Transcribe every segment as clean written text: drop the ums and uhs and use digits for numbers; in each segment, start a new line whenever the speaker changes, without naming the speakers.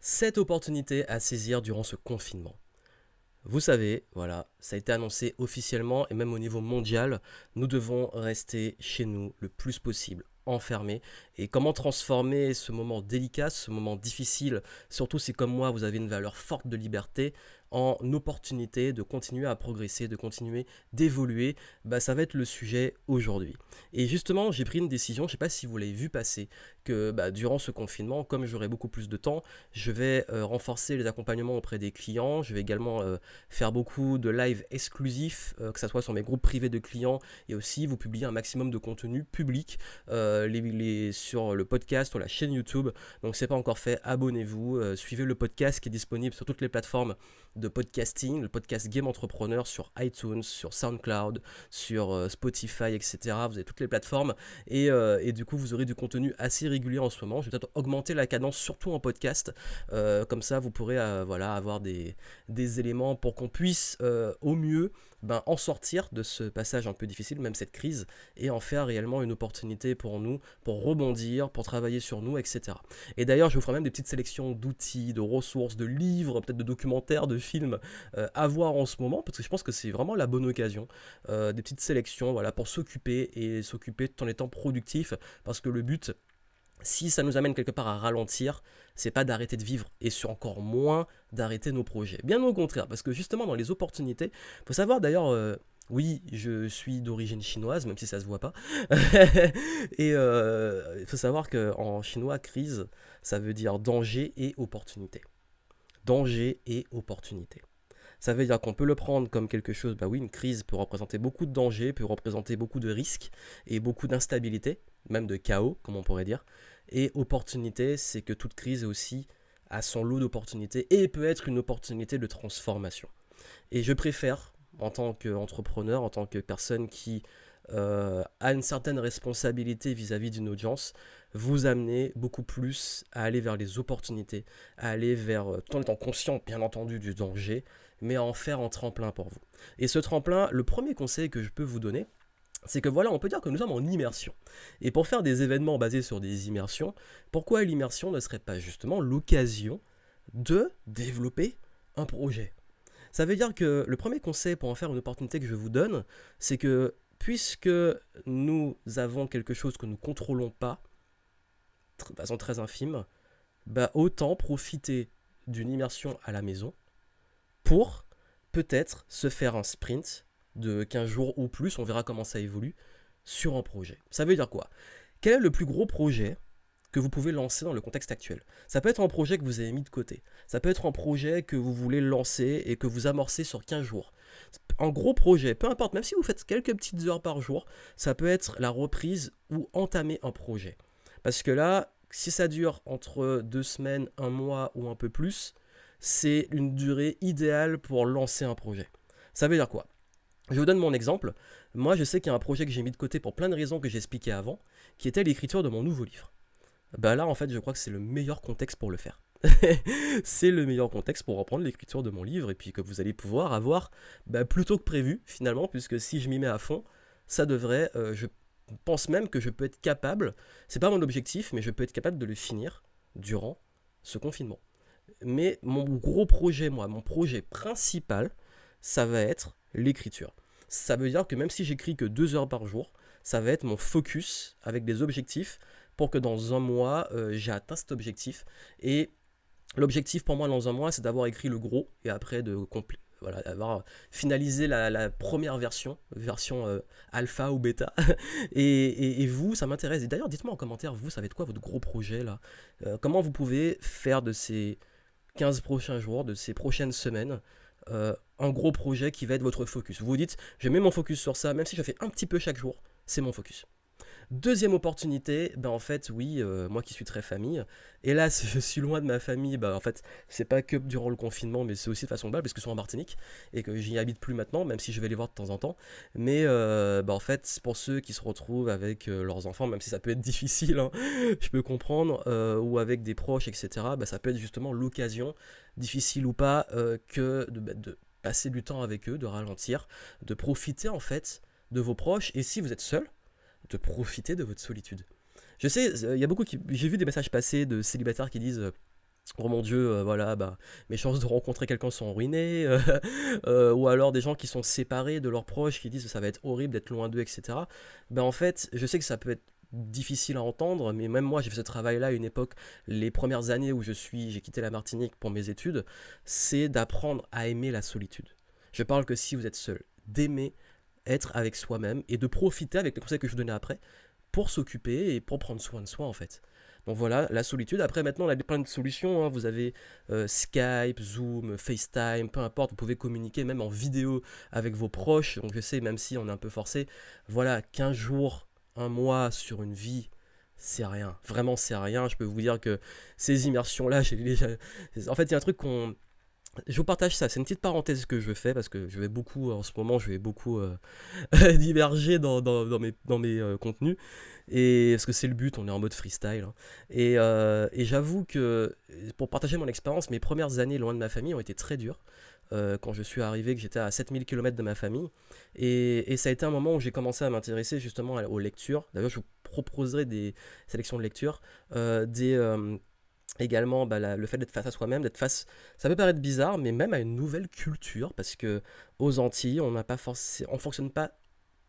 Cette opportunité à saisir durant ce confinement. Vous savez, voilà, ça a été annoncé officiellement et même au niveau mondial, nous devons rester chez nous le plus possible, enfermés. Et comment transformer ce moment délicat, ce moment difficile, surtout si comme moi vous avez une valeur forte de liberté, en opportunité de continuer à progresser, de continuer d'évoluer, ça va être le sujet aujourd'hui. Et justement, j'ai pris une décision, je ne sais pas si vous l'avez vu passer, que durant ce confinement, comme j'aurai beaucoup plus de temps, je vais renforcer les accompagnements auprès des clients, je vais également faire beaucoup de live exclusifs, que ce soit sur mes groupes privés de clients et aussi vous publier un maximum de contenu public sur le podcast, sur la chaîne YouTube. Donc c'est pas encore fait, abonnez-vous, suivez le podcast qui est disponible sur toutes les plateformes de podcasting, le podcast Game Entrepreneur sur iTunes, sur SoundCloud, sur Spotify, etc. Vous avez toutes les plateformes et du coup vous aurez du contenu assez régulier en ce moment. Je vais peut-être augmenter la cadence surtout en podcast, comme ça vous pourrez avoir des éléments pour qu'on puisse au mieux en sortir de ce passage un peu difficile, même cette crise, et en faire réellement une opportunité pour nous, pour rebondir, pour travailler sur nous, etc. Et d'ailleurs, je vous ferai même des petites sélections d'outils, de ressources, de livres, peut-être de documentaires, de films à voir en ce moment, parce que je pense que c'est vraiment la bonne occasion. Des petites sélections voilà, pour s'occuper tout en étant productif, parce que le but, si ça nous amène quelque part à ralentir, c'est pas d'arrêter de vivre et sur encore moins d'arrêter nos projets. Bien au contraire, parce que justement dans les opportunités, faut savoir d'ailleurs, oui, je suis d'origine chinoise, même si ça se voit pas. Et il faut savoir qu'en chinois, crise, ça veut dire danger et opportunité. Danger et opportunité. Ça veut dire qu'on peut le prendre comme quelque chose, oui, une crise peut représenter beaucoup de dangers, peut représenter beaucoup de risques et beaucoup d'instabilité, même de chaos, comme on pourrait dire. Et opportunité, c'est que toute crise aussi a son lot d'opportunités et peut être une opportunité de transformation. Et je préfère, en tant qu'entrepreneur, en tant que personne qui a une certaine responsabilité vis-à-vis d'une audience, vous amener beaucoup plus à aller vers les opportunités, à aller vers, tout en étant conscient bien entendu du danger, mais à en faire un tremplin pour vous. Et ce tremplin, le premier conseil que je peux vous donner, c'est que voilà, on peut dire que nous sommes en immersion. Et pour faire des événements basés sur des immersions, pourquoi l'immersion ne serait pas justement l'occasion de développer un projet? Ça veut dire que le premier conseil pour en faire une opportunité que je vous donne, c'est que puisque nous avons quelque chose que nous ne contrôlons pas, de façon très infime, autant profiter d'une immersion à la maison pour peut-être se faire un sprint de 15 jours ou plus, on verra comment ça évolue, sur un projet. Ça veut dire quoi? Quel est le plus gros projet que vous pouvez lancer dans le contexte actuel? Ça peut être un projet que vous avez mis de côté. Ça peut être un projet que vous voulez lancer et que vous amorcez sur 15 jours. Un gros projet, peu importe, même si vous faites quelques petites heures par jour, ça peut être la reprise ou entamer un projet. Parce que là, si ça dure entre 2 semaines, un mois ou un peu plus, c'est une durée idéale pour lancer un projet. Ça veut dire quoi? Je vous donne mon exemple. Moi, je sais qu'il y a un projet que j'ai mis de côté pour plein de raisons que j'expliquais avant, qui était l'écriture de mon nouveau livre. Là, en fait, je crois que c'est le meilleur contexte pour le faire. C'est le meilleur contexte pour reprendre l'écriture de mon livre et puis que vous allez pouvoir avoir plus tôt que prévu, finalement, puisque si je m'y mets à fond, ça devrait, je pense même que je peux être capable, c'est pas mon objectif, mais je peux être capable de le finir durant ce confinement. Mais mon gros projet, moi, mon projet principal, ça va être l'écriture. Ça veut dire que même si j'écris que 2 heures par jour, ça va être mon focus avec des objectifs pour que dans un mois, j'ai atteint cet objectif. Et l'objectif pour moi dans un mois, c'est d'avoir écrit le gros et après d'avoir finalisé la première version alpha ou bêta. Et vous, ça m'intéresse. Et d'ailleurs, dites-moi en commentaire, vous, ça va être quoi votre gros projet là? Comment vous pouvez faire de ces 15 prochains jours, de ces prochaines semaines, un gros projet qui va être votre focus? Vous vous dites, je mets mon focus sur ça, même si je fais un petit peu chaque jour, c'est mon focus. Deuxième opportunité, en fait, oui, moi qui suis très famille, hélas, je suis loin de ma famille, en fait, c'est pas que durant le confinement, mais c'est aussi de façon globale, parce que je suis en Martinique, et que j'y habite plus maintenant, même si je vais les voir de temps en temps, mais en fait, pour ceux qui se retrouvent avec leurs enfants, même si ça peut être difficile, hein, je peux comprendre, ou avec des proches, etc., ça peut être justement l'occasion, difficile ou pas, que de passer du temps avec eux, de ralentir, de profiter, en fait, de vos proches, et si vous êtes seul, de profiter de votre solitude. Je sais, il y a beaucoup qui. J'ai vu des messages passés de célibataires qui disent oh mon Dieu, voilà, bah, mes chances de rencontrer quelqu'un sont ruinées, ou alors des gens qui sont séparés de leurs proches, qui disent que ça va être horrible d'être loin d'eux, etc. Ben en fait, je sais que ça peut être difficile à entendre, mais même moi, j'ai fait ce travail-là à une époque, les premières années où j'ai quitté la Martinique pour mes études, c'est d'apprendre à aimer la solitude. Je parle que si vous êtes seul, d'aimer être avec soi-même et de profiter avec les conseils que je vous donnais après pour s'occuper et pour prendre soin de soi en fait. Donc voilà, la solitude. Après, maintenant, on a plein de solutions, hein. Vous avez Skype, Zoom, FaceTime, peu importe. Vous pouvez communiquer même en vidéo avec vos proches. Donc je sais, même si on est un peu forcé, voilà, 15 jours, un mois sur une vie, c'est rien. Vraiment, c'est rien. Je peux vous dire que ces immersions-là, en fait, il y a un truc qu'on... Je vous partage ça, c'est une petite parenthèse que je fais parce que je vais beaucoup, en ce moment, je vais beaucoup diverger dans mes contenus. Et parce que c'est le but, on est en mode freestyle, hein. Et j'avoue que pour partager mon expérience, mes premières années loin de ma famille ont été très dures. Quand je suis arrivé, que j'étais à 7 000 km de ma famille. Et ça a été un moment où j'ai commencé à m'intéresser justement aux lectures. D'ailleurs, je vous proposerai des sélections de lectures, également bah, le fait d'être face à soi-même, d'être face, ça peut paraître bizarre, mais même à une nouvelle culture, parce que aux Antilles, on fonctionne pas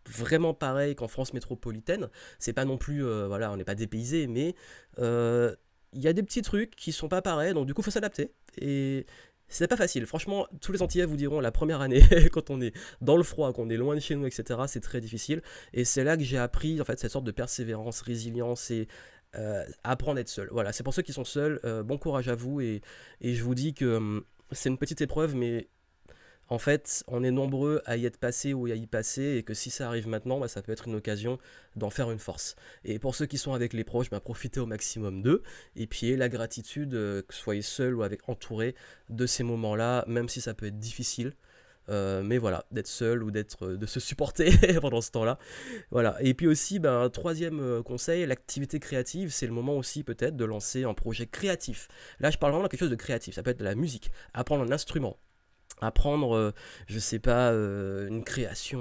vraiment pareil qu'en France métropolitaine. C'est pas non plus, voilà, on n'est pas dépaysé, mais euh, il y a des petits trucs qui sont pas pareils, donc du coup, faut s'adapter. Et c'est pas facile. Franchement, tous les Antillais vous diront la première année, quand on est dans le froid, qu'on est loin de chez nous, etc., c'est très difficile. Et c'est là que j'ai appris, en fait, cette sorte de persévérance, résilience et apprendre à être seul. Voilà, c'est pour ceux qui sont seuls, bon courage à vous. Et je vous dis que c'est une petite épreuve, mais en fait, on est nombreux à y être passé ou à y passer, et que si ça arrive maintenant, bah, ça peut être une occasion d'en faire une force. Et pour ceux qui sont avec les proches, bah, profitez au maximum d'eux, et puis ayez la gratitude, que vous soyez seul ou avec entouré de ces moments-là, même si ça peut être difficile. Mais voilà, d'être seul ou de se supporter pendant ce temps-là. Voilà. Et puis aussi, ben, un troisième conseil, l'activité créative, c'est le moment aussi peut-être de lancer un projet créatif. Là, je parle vraiment de quelque chose de créatif. Ça peut être de la musique, apprendre un instrument, apprendre, je sais pas, une création,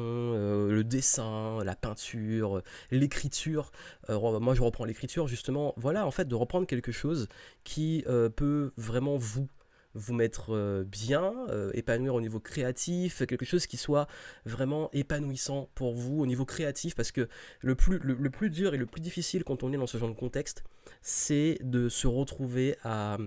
le dessin, la peinture, l'écriture. Moi, je reprends l'écriture justement. Voilà, en fait, de reprendre quelque chose qui peut vraiment vous mettre bien, épanouir au niveau créatif, quelque chose qui soit vraiment épanouissant pour vous au niveau créatif, parce que le plus dur et le plus difficile quand on est dans ce genre de contexte, c'est de se retrouver à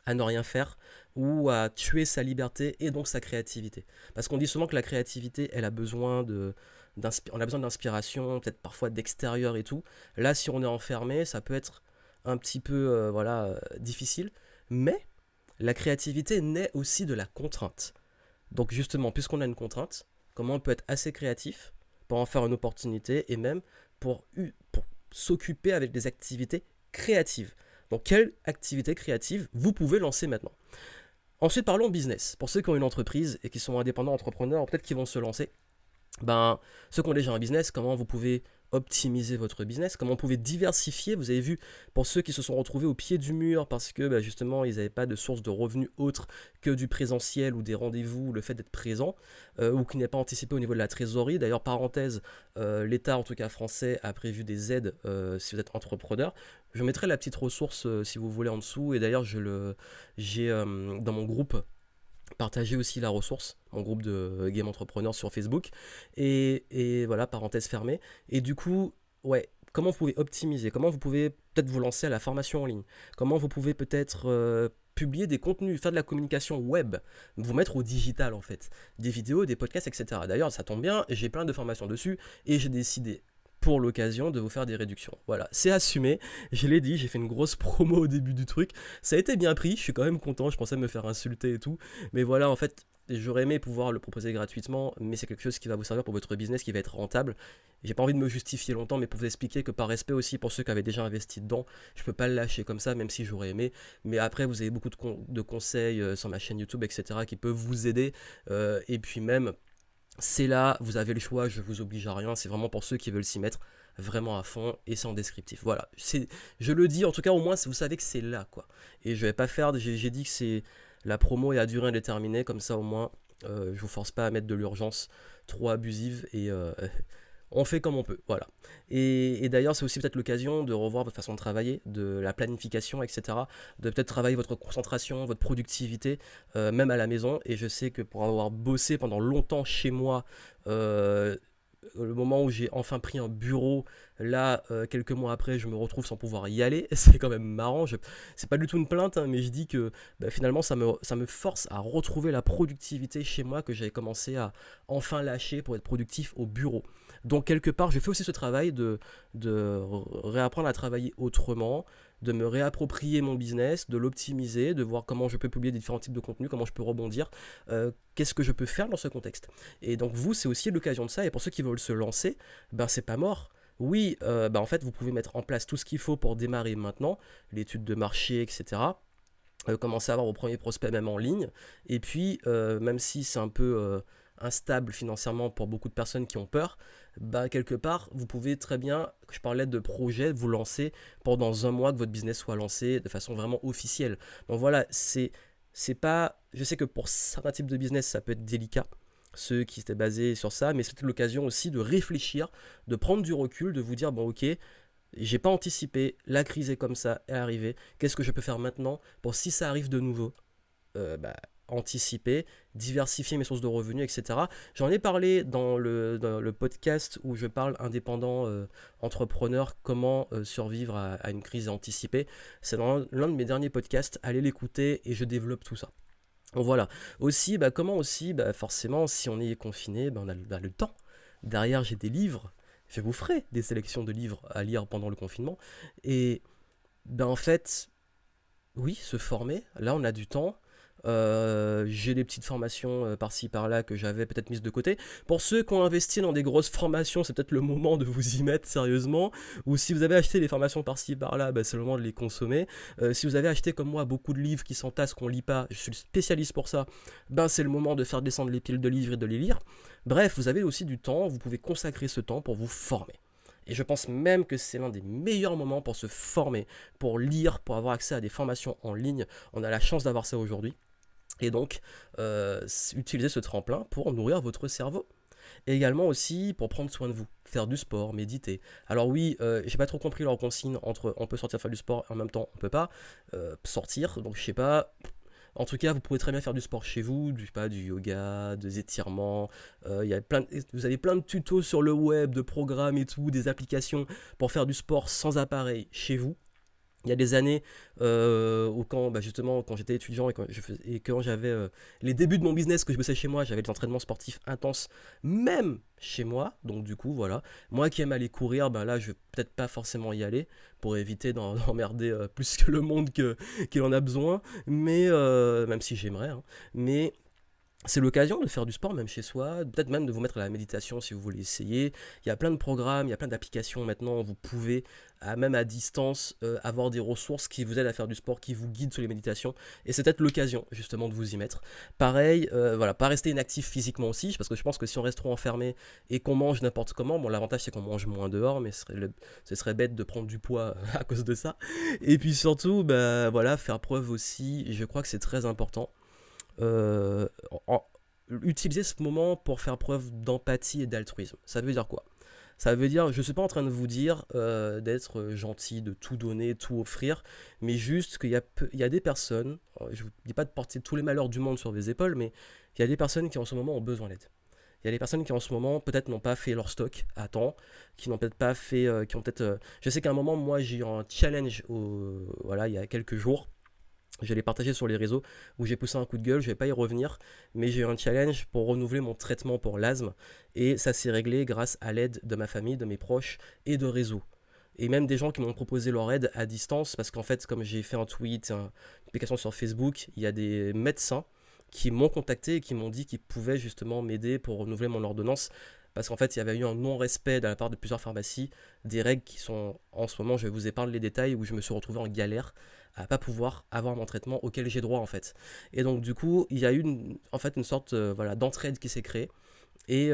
ne rien faire ou à tuer sa liberté et donc sa créativité. Parce qu'on dit souvent que la créativité, elle a besoin on a besoin d'inspiration, peut-être parfois d'extérieur et tout. Là, si on est enfermé, ça peut être un petit peu voilà, difficile. Mais la créativité naît aussi de la contrainte. Donc justement, puisqu'on a une contrainte, comment on peut être assez créatif pour en faire une opportunité et même pour s'occuper avec des activités créatives. Donc quelle activité créative vous pouvez lancer maintenant? Ensuite, parlons business. Pour ceux qui ont une entreprise et qui sont indépendants entrepreneurs, peut-être qu'ils vont se lancer, ben, ceux qui ont déjà un business, comment vous pouvez optimiser votre business, comment vous pouvez diversifier. Vous avez vu, pour ceux qui se sont retrouvés au pied du mur parce que ben, justement ils n'avaient pas de source de revenus autre que du présentiel ou des rendez-vous, le fait d'être présent, ou qui n'est pas anticipé au niveau de la trésorerie. D'ailleurs, parenthèse, l'État en tout cas français a prévu des aides si vous êtes entrepreneur. Je mettrai la petite ressource si vous voulez en dessous, et d'ailleurs j'ai dans mon groupe partager aussi la ressource, mon groupe de game entrepreneurs sur Facebook. Et voilà, parenthèse fermée. Et du coup, ouais, comment vous pouvez optimiser, comment vous pouvez peut-être vous lancer à la formation en ligne, comment vous pouvez peut-être publier des contenus, faire de la communication web, vous mettre au digital en fait, des vidéos, des podcasts, etc. D'ailleurs, ça tombe bien, j'ai plein de formations dessus et j'ai décidé pour l'occasion de vous faire des réductions. Voilà, c'est assumé, je l'ai dit, j'ai fait une grosse promo au début du truc, ça a été bien pris, je suis quand même content, je pensais me faire insulter et tout, mais voilà, en fait, j'aurais aimé pouvoir le proposer gratuitement, mais c'est quelque chose qui va vous servir pour votre business, qui va être rentable. J'ai pas envie de me justifier longtemps, mais pour vous expliquer que par respect aussi pour ceux qui avaient déjà investi dedans, je peux pas le lâcher comme ça, même si j'aurais aimé. Mais après, vous avez beaucoup de conseils sur ma chaîne YouTube, etc., qui peuvent vous aider. Et puis même, c'est là, vous avez le choix, je vous oblige à rien, c'est vraiment pour ceux qui veulent s'y mettre vraiment à fond et c'est en descriptif. Voilà, je le dis, en tout cas au moins vous savez que c'est là quoi. Et je vais pas faire, j'ai dit que c'est la promo est à durée indéterminée, comme ça au moins je vous force pas à mettre de l'urgence trop abusive et on fait comme on peut, voilà. Et d'ailleurs, c'est aussi peut-être l'occasion de revoir votre façon de travailler, de la planification, etc. De peut-être travailler votre concentration, votre productivité, même à la maison. Et je sais que pour avoir bossé pendant longtemps chez moi, euh, le moment où j'ai enfin pris un bureau, là, quelques mois après, je me retrouve sans pouvoir y aller. C'est quand même marrant. C'est pas du tout une plainte, hein, mais je dis que bah, finalement, ça me force à retrouver la productivité chez moi que j'avais commencé à enfin lâcher pour être productif au bureau. Donc, quelque part, je fais aussi ce travail de réapprendre à travailler autrement, de me réapproprier mon business, de l'optimiser, de voir comment je peux publier différents types de contenus, comment je peux rebondir, qu'est-ce que je peux faire dans ce contexte. Et donc vous, c'est aussi l'occasion de ça. Et pour ceux qui veulent se lancer, ben c'est pas mort. Oui, ben en fait, vous pouvez mettre en place tout ce qu'il faut pour démarrer maintenant, l'étude de marché, etc. Commencer à avoir vos premiers prospects même en ligne. Et puis, même si c'est un peu instable financièrement pour beaucoup de personnes qui ont peur, bah, quelque part, vous pouvez très bien, je parlais de projet, vous lancer pour dans un mois que votre business soit lancé de façon vraiment officielle. Donc voilà, c'est pas. Je sais que pour certains types de business, ça peut être délicat, ceux qui étaient basés sur ça, mais c'était l'occasion aussi de réfléchir, de prendre du recul, de vous dire, bon ok, j'ai pas anticipé, la crise est comme ça, est arrivée, qu'est-ce que je peux faire maintenant pour si ça arrive de nouveau, bah, anticiper, diversifier mes sources de revenus, etc. J'en ai parlé dans le podcast où je parle indépendant entrepreneur, comment survivre à une crise anticipée. C'est dans l'un de mes derniers podcasts, allez l'écouter et je développe tout ça. Donc voilà. Aussi, bah, comment aussi, bah, forcément, si on est confiné, bah, on a le temps. Derrière, j'ai des livres. Je vous ferai des sélections de livres à lire pendant le confinement. Et ben, en fait, oui, se former. Là, on a du temps. J'ai des petites formations par-ci par-là que j'avais peut-être mises de côté. Pour ceux qui ont investi dans des grosses formations, c'est peut-être le moment de vous y mettre sérieusement. Ou si vous avez acheté des formations par-ci par-là, bah, c'est le moment de les consommer. Si vous avez acheté comme moi beaucoup de livres qui s'entassent, qu'on lit pas, je suis spécialiste pour ça, ben c'est le moment de faire descendre les piles de livres et de les lire. Bref, vous avez aussi du temps, vous pouvez consacrer ce temps pour vous former. Et je pense même que c'est l'un des meilleurs moments pour se former, pour lire, pour avoir accès à des formations en ligne. On a la chance d'avoir ça aujourd'hui. Et donc, utilisez ce tremplin pour nourrir votre cerveau. Et également aussi pour prendre soin de vous, faire du sport, méditer. Alors oui, j'ai pas trop compris leur consigne entre on peut sortir faire du sport et en même temps on peut pas sortir. Donc je sais pas. En tout cas, vous pouvez très bien faire du sport chez vous, je sais pas, du yoga, des étirements. Vous avez plein de tutos sur le web, de programmes et tout, des applications pour faire du sport sans appareil chez vous. Il y a des années où quand bah, justement quand j'étais étudiant et quand j'avais les débuts de mon business que je bossais chez moi, j'avais des entraînements sportifs intenses même chez moi. Donc du coup voilà, moi qui aime aller courir, ben là je vais peut-être pas forcément y aller pour éviter d'emmerder plus que le monde qu'il en a besoin. Mais même si j'aimerais, hein. Mais c'est l'occasion de faire du sport même chez soi, peut-être même de vous mettre à la méditation si vous voulez essayer. Il y a plein de programmes, il y a plein d'applications maintenant, où vous pouvez, même à distance, avoir des ressources qui vous aident à faire du sport, qui vous guident sur les méditations. Et c'est peut-être l'occasion justement de vous y mettre. Pareil, voilà, pas rester inactif physiquement aussi, parce que je pense que si on reste trop enfermé et qu'on mange n'importe comment, bon l'avantage c'est qu'on mange moins dehors, mais ce serait bête de prendre du poids à cause de ça. Et puis surtout, bah, voilà, faire preuve aussi, je crois que c'est très important euh, en- utiliser ce moment pour faire preuve d'empathie et d'altruisme. Ça veut dire quoi? Ça veut dire, je ne suis pas en train de vous dire d'être gentil, de tout donner, tout offrir, mais juste qu'il y a des personnes, je ne vous dis pas de porter tous les malheurs du monde sur vos épaules, mais il y a des personnes qui en ce moment ont besoin d'aide. Il y a des personnes qui en ce moment peut-être n'ont pas fait leur stock à temps, qui n'ont peut-être pas fait, qui ont peut-être. Je sais qu'à un moment, moi, j'ai eu un challenge voilà, il y a quelques jours. Je l'ai partagé sur les réseaux où j'ai poussé un coup de gueule, je vais pas y revenir, mais j'ai eu un challenge pour renouveler mon traitement pour l'asthme et ça s'est réglé grâce à l'aide de ma famille, de mes proches et de réseaux. Et même des gens qui m'ont proposé leur aide à distance parce qu'en fait, comme j'ai fait un tweet, une publication sur Facebook, il y a des médecins qui m'ont contacté et qui m'ont dit qu'ils pouvaient justement m'aider pour renouveler mon ordonnance parce qu'en fait, il y avait eu un non-respect de la part de plusieurs pharmacies, des règles qui sont, en ce moment, je vais vous épargner les détails, où je me suis retrouvé en galère à pas pouvoir avoir mon traitement auquel j'ai droit en fait. Et donc du coup, il y a eu en fait une sorte voilà, d'entraide qui s'est créée. Et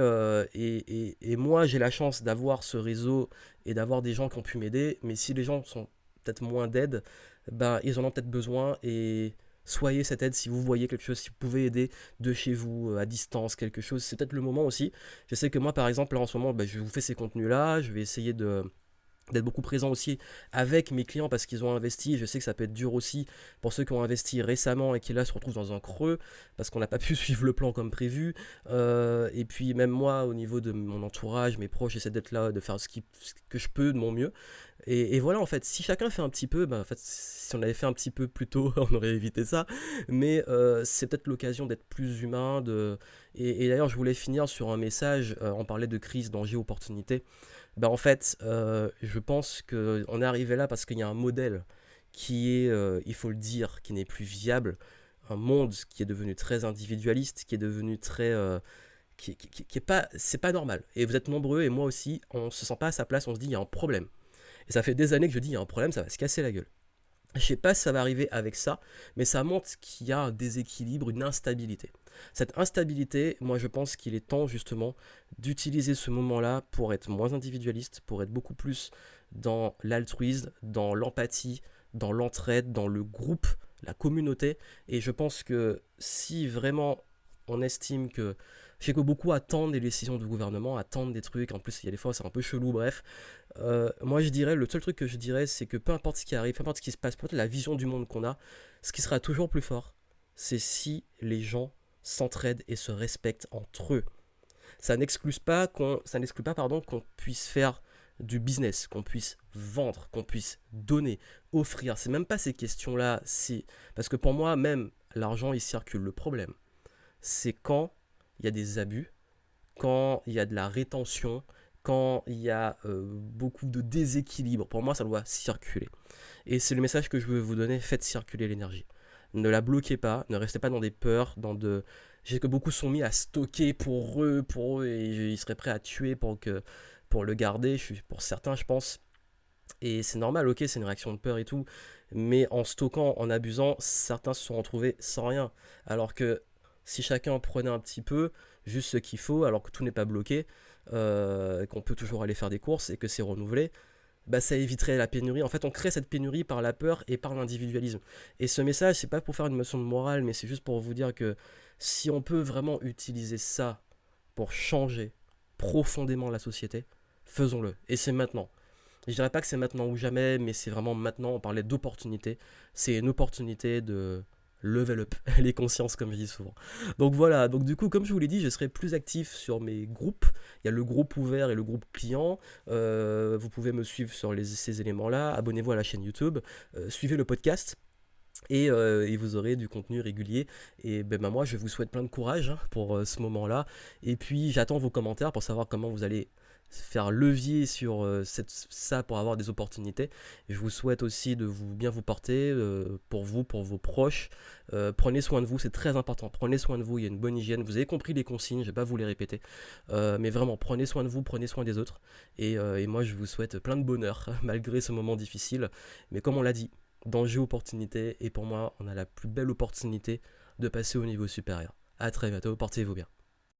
moi, j'ai la chance d'avoir ce réseau et d'avoir des gens qui ont pu m'aider. Mais si les gens sont peut-être moins d'aide, ben, ils en ont peut-être besoin. Et soyez cette aide. Si vous voyez quelque chose, si vous pouvez aider de chez vous, à distance, quelque chose, c'est peut-être le moment aussi. Je sais que moi, par exemple, là en ce moment, je vous fais ces contenus-là, je vais essayer d'être beaucoup présent aussi avec mes clients parce qu'ils ont investi. Je sais que ça peut être dur aussi pour ceux qui ont investi récemment et qui là se retrouvent dans un creux parce qu'on n'a pas pu suivre le plan comme prévu. Et puis même moi, au niveau de mon entourage, mes proches, j'essaie d'être là, de faire ce que je peux de mon mieux. Et voilà, en fait, si chacun fait un petit peu, en fait, si on avait fait un petit peu plus tôt, on aurait évité ça. Mais c'est peut-être l'occasion d'être plus humain. Et d'ailleurs, je voulais finir sur un message. On parlait de crise, danger, opportunité. En fait, je pense qu'on est arrivé là parce qu'il y a un modèle qui est, il faut le dire, qui n'est plus viable. Un monde qui est devenu très individualiste, qui est devenu très... qui est pas... C'est pas normal. Et vous êtes nombreux, et moi aussi, on se sent pas à sa place, on se dit, il y a un problème. Et ça fait des années que je dis, il y a un problème, ça va se casser la gueule. Je sais pas si ça va arriver avec ça, mais ça montre qu'il y a un déséquilibre, une instabilité. Cette instabilité, moi je pense qu'il est temps justement d'utiliser ce moment-là pour être moins individualiste, pour être beaucoup plus dans l'altruisme, dans l'empathie, dans l'entraide, dans le groupe, la communauté. Et je pense que si vraiment on estime que... Je sais que beaucoup attendent des décisions du gouvernement, attendent des trucs, en plus il y a des fois c'est un peu chelou, bref. Moi je dirais, le seul truc que je dirais, c'est que peu importe ce qui arrive, peu importe ce qui se passe, peu importe la vision du monde qu'on a, ce qui sera toujours plus fort, c'est si les gens s'entraident et se respectent entre eux. Ça n'exclut pas qu'on puisse faire du business, qu'on puisse vendre, qu'on puisse donner, offrir. C'est même pas ces questions-là, parce que pour moi même l'argent il circule. Le problème, c'est quand il y a des abus, quand il y a de la rétention, quand il y a beaucoup de déséquilibre. Pour moi, ça doit circuler. Et c'est le message que je veux vous donner, faites circuler l'énergie. Ne la bloquez pas, ne restez pas dans des peurs, Je sais que beaucoup sont mis à stocker pour eux, et ils seraient prêts à tuer pour le garder, pour certains, je pense. Et c'est normal, ok, c'est une réaction de peur et tout, mais en stockant, en abusant, certains se sont retrouvés sans rien. Alors que si chacun prenait un petit peu, juste ce qu'il faut, alors que tout n'est pas bloqué, qu'on peut toujours aller faire des courses et que c'est renouvelé, ça éviterait la pénurie. En fait, on crée cette pénurie par la peur et par l'individualisme. Et ce message, c'est pas pour faire une notion de morale, mais c'est juste pour vous dire que si on peut vraiment utiliser ça pour changer profondément la société, faisons-le. Et c'est maintenant. Je dirais pas que c'est maintenant ou jamais, mais c'est vraiment maintenant. On parlait d'opportunité. C'est une opportunité de level up les consciences, comme je dis souvent. Donc voilà, donc du coup, comme je vous l'ai dit, je serai plus actif sur mes groupes. Il y a le groupe ouvert et le groupe client. Vous pouvez me suivre sur ces éléments-là. Abonnez-vous à la chaîne YouTube. Suivez le podcast. Et vous aurez du contenu régulier. Et moi, je vous souhaite plein de courage pour ce moment-là. Et puis, j'attends vos commentaires pour savoir comment vous allez faire levier sur ça pour avoir des opportunités. Je vous souhaite aussi de bien vous porter pour vous, pour vos proches. Prenez soin de vous, c'est très important. Prenez soin de vous, il y a une bonne hygiène. Vous avez compris les consignes, je ne vais pas vous les répéter. Mais vraiment, prenez soin de vous, prenez soin des autres. Et moi, je vous souhaite plein de bonheur malgré ce moment difficile. Mais comme on l'a dit, danger, opportunité. Et pour moi, on a la plus belle opportunité de passer au niveau supérieur. A très bientôt, portez-vous bien.